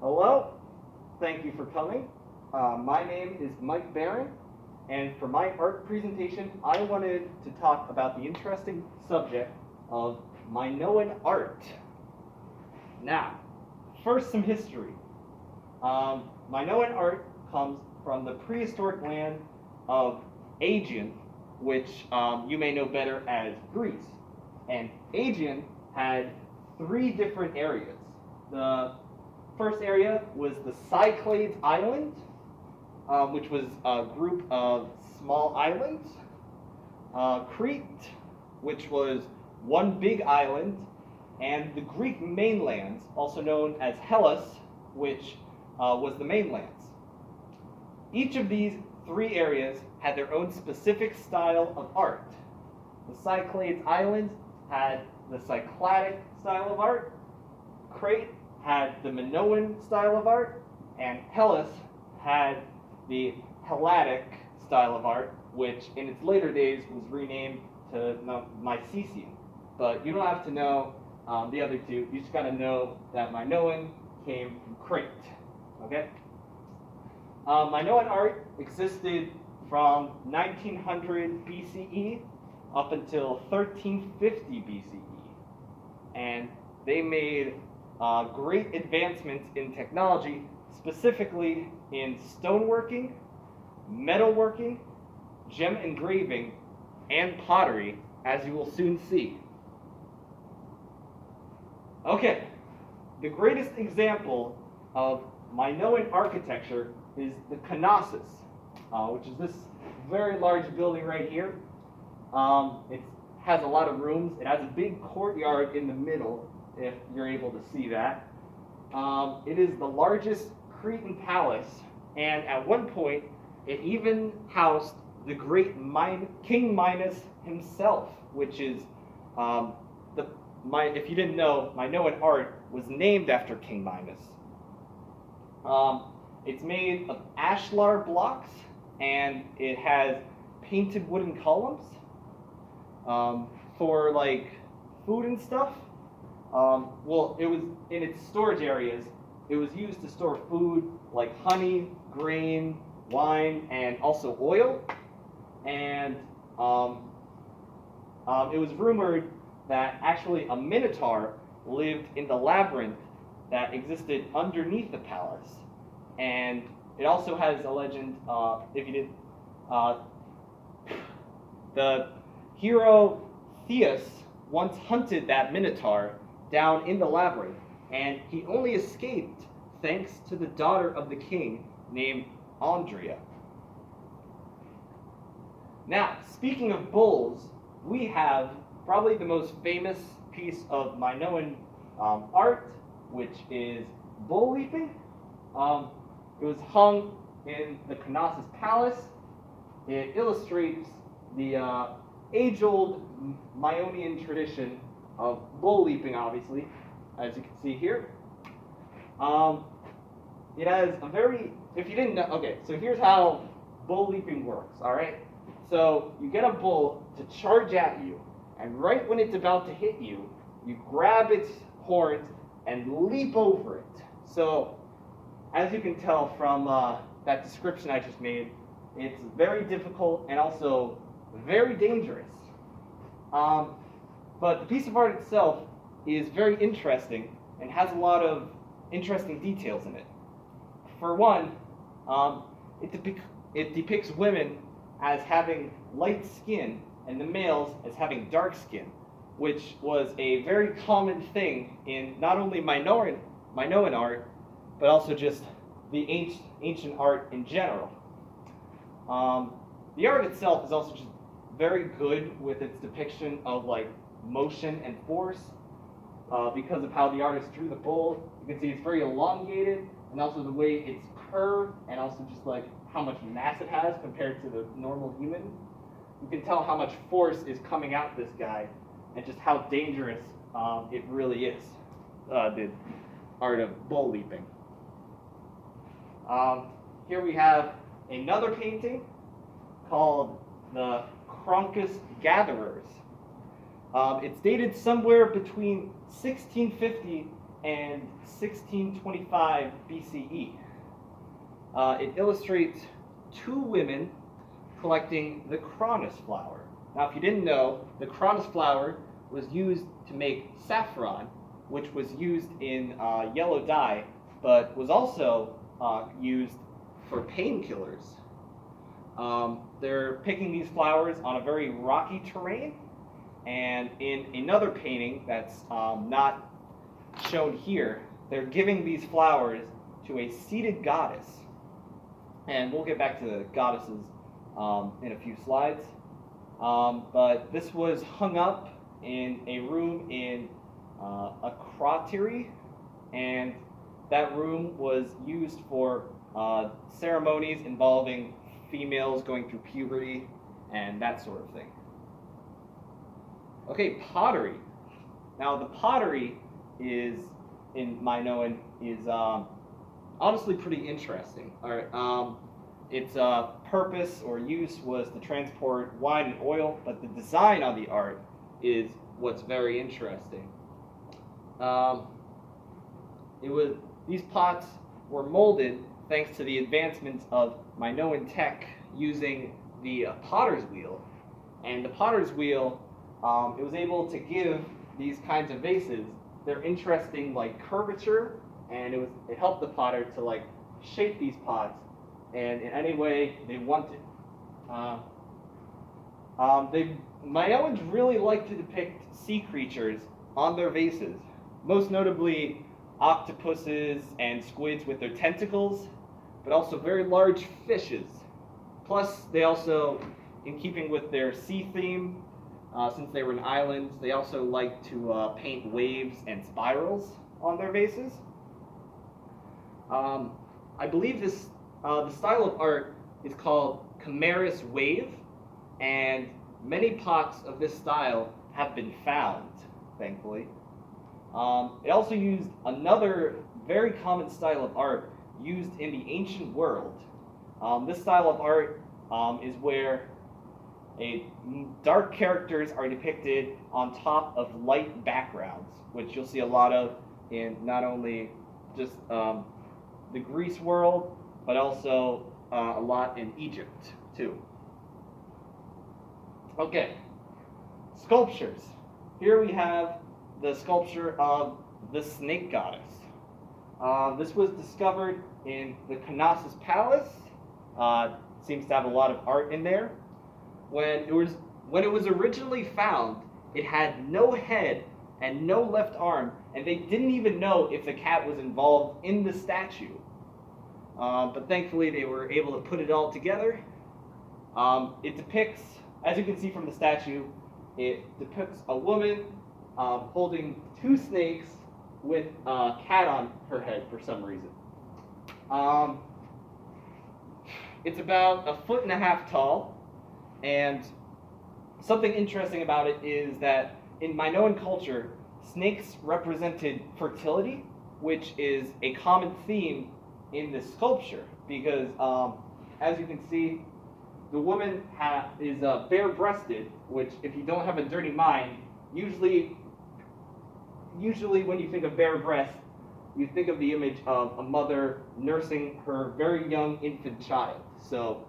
Hello, thank you for coming. My name is Mike Barron, and for my art presentation, I wanted to talk about the interesting subject of Minoan art. Now, first some history. Minoan art comes from the prehistoric land of Aegean, which you may know better as Greece. And Aegean had three different areas. The first area was the Cyclades Island, which was a group of small islands. Crete, which was one big island, and the Greek mainlands, also known as Hellas, which was the mainlands. Each of these three areas had their own specific style of art. The Cyclades Islands had the Cycladic style of art, Crete had the Minoan style of art, and Hellas had the Helladic style of art, which in its later days was renamed to Mycesian. But you don't have to know the other two, you just got to know that Minoan came from Crete. Okay? Minoan art existed from 1900 BCE up until 1350 BCE. And they made great advancements in technology, specifically in stoneworking, metalworking, gem engraving, and pottery, as you will soon see. Okay, the greatest example of Minoan architecture is the Knossos, which is this very large building right here. It has a lot of rooms. It has a big courtyard in the middle, if you're able to see that. It is the largest Cretan palace, and at one point, it even housed the great King Minos himself, which is, if you didn't know, Minoan art was named after King Minos. It's made of ashlar blocks, and it has painted wooden columns for like food and stuff. Well, it was in its storage areas. It was used to store food like honey, grain, wine, and also oil. And it was rumored that actually a minotaur lived in the labyrinth that existed underneath the palace. And it also has a legend, if you did, the hero Theus once hunted that minotaur down in the labyrinth, and he only escaped thanks to the daughter of the king named Andrea. Now, speaking of bulls, we have probably the most famous piece of Minoan art, which is bull leaping. It was hung in the Knossos Palace. It illustrates the age-old Minoan tradition of bull leaping, obviously, as you can see here. It has a very, if you didn't know, okay, so here's how bull leaping works, all right? So you get a bull to charge at you, and right when it's about to hit you, you grab its horns and leap over it. So, as you can tell from that description I just made, it's very difficult and also very dangerous. But the piece of art itself is very interesting and has a lot of interesting details in it. For one, it depicts women as having light skin and the males as having dark skin, which was a very common thing in not only Minoan art, but also just the ancient art in general. The art itself is also just very good with its depiction of like motion and force, because of how the artist drew the bull. You can see it's very elongated, and also the way it's curved, and also just like how much mass it has compared to the normal human. You can tell how much force is coming out this guy, and just how dangerous it really is, the art of bull leaping. Here we have another painting called the Croncus Gatherers. It's dated somewhere between 1650 and 1625 BCE. It illustrates two women collecting the Cronus flower. Now, if you didn't know, the Cronus flower was used to make saffron, which was used in yellow dye, but was also used for painkillers. They're picking these flowers on a very rocky terrain, and in another painting that's not shown here, they're giving these flowers to a seated goddess. And we'll get back to the goddesses in a few slides. But this was hung up in a room in a crottery, and that room was used for ceremonies involving females going through puberty and that sort of thing. Okay, pottery. Now the pottery is in Minoan is honestly pretty interesting. All right, its purpose or use was to transport wine and oil, but the design on the art is what's very interesting. These pots were molded thanks to the advancements of Minoan tech using the potter's wheel, and the potter's wheel it was able to give these kinds of vases their interesting like curvature, and it helped the potter to like shape these pots and in any way they wanted. Minoans really like to depict sea creatures on their vases, most notably octopuses and squids with their tentacles, but also very large fishes. Plus, they also, in keeping with their sea theme, since they were an island, they also like to paint waves and spirals on their vases. I believe this the style of art is called Chimeras wave, and many pots of this style have been found, thankfully. It also used another very common style of art used in the ancient world. This style of art is where dark characters are depicted on top of light backgrounds, which you'll see a lot of in not only just the Greece world, but also a lot in Egypt too. Okay, sculptures. Here we have the sculpture of the snake goddess. This was discovered in the Knossos Palace. Seems to have a lot of art in there. When it was originally found, it had no head and no left arm, and they didn't even know if the cat was involved in the statue. But thankfully, they were able to put it all together. It depicts, as you can see from the statue, it depicts a woman holding two snakes with a cat on her head for some reason. It's about 1.5 feet tall, and something interesting about it is that in Minoan culture, snakes represented fertility, which is a common theme in this sculpture, because as you can see, the woman is bare-breasted, which, if you don't have a dirty mind, usually when you think of bare breast, you think of the image of a mother nursing her very young infant child. So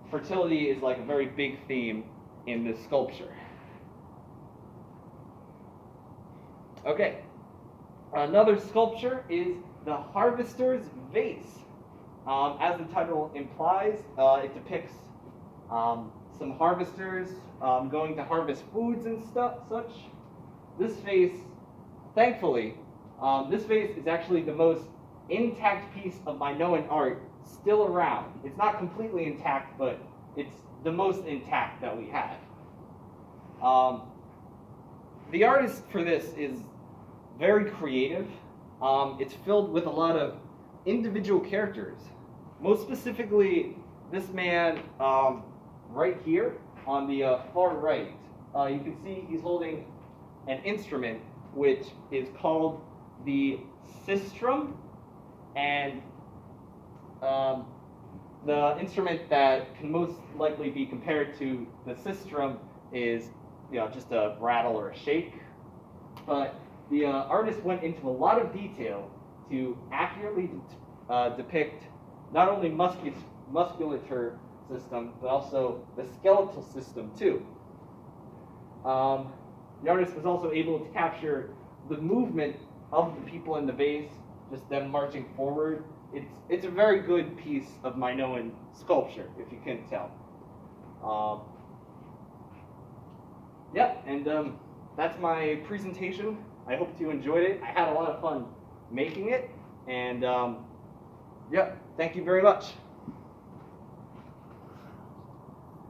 fertility is like a very big theme in this sculpture. Okay, another sculpture is the Harvester's Vase. As the title implies, it depicts some harvesters going to harvest foods and such. This vase, thankfully, this vase is actually the most intact piece of Minoan art still around. It's not completely intact, but it's the most intact that we have. The artist for this is very creative. It's filled with a lot of individual characters. Most specifically, this man right here on the far right, you can see he's holding an instrument which is called the sistrum, and the instrument that can most likely be compared to the sistrum is just a rattle or a shake. But the artist went into a lot of detail to accurately depict not only musculature system, but also the skeletal system too. The artist was also able to capture the movement of the people in the vase, just them marching forward. It's a very good piece of Minoan sculpture, if you couldn't tell. Yeah, and that's my presentation. I hope you enjoyed it. I had a lot of fun making it, and yeah, thank you very much.